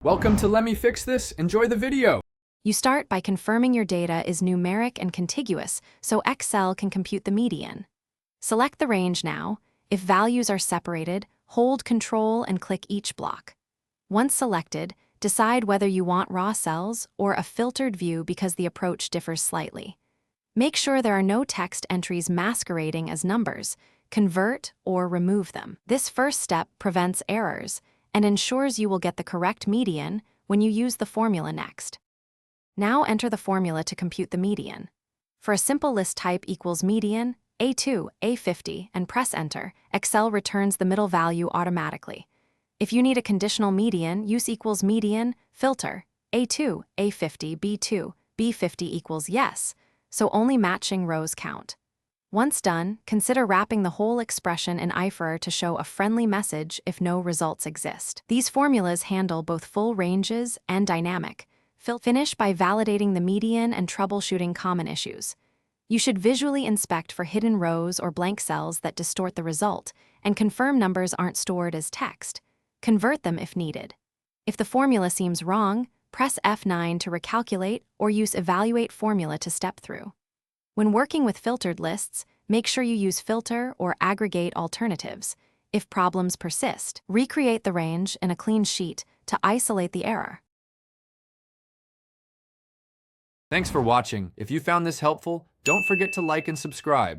Welcome to Let Me Fix This. Enjoy the video. You start by confirming your data is numeric and contiguous so Excel can compute the median. Select the range now. If values are separated, hold Control and click each block. Once selected, decide whether you want raw cells or a filtered view because the approach differs slightly. Make sure there are no text entries masquerading as numbers. Convert or remove them. This first step prevents errors and ensures you will get the correct median when you use the formula next. Now enter the formula to compute the median. For a simple list type equals median, A2, A50, and press enter, Excel returns the middle value automatically. If you need a conditional median, use equals median, filter, A2, A50, B2, B50 equals yes, so only matching rows count. Once done, consider wrapping the whole expression in IFR to show a friendly message if no results exist. These formulas handle both full ranges and dynamic. Finish by validating the median and troubleshooting common issues. You should visually inspect for hidden rows or blank cells that distort the result, and confirm numbers aren't stored as text. Convert them if needed. If the formula seems wrong, press F9 to recalculate or use Evaluate Formula to step through. When working with filtered lists, make sure you use filter or aggregate alternatives. If problems persist, recreate the range in a clean sheet to isolate the error. Thanks for watching. If you found this helpful, don't forget to like and subscribe.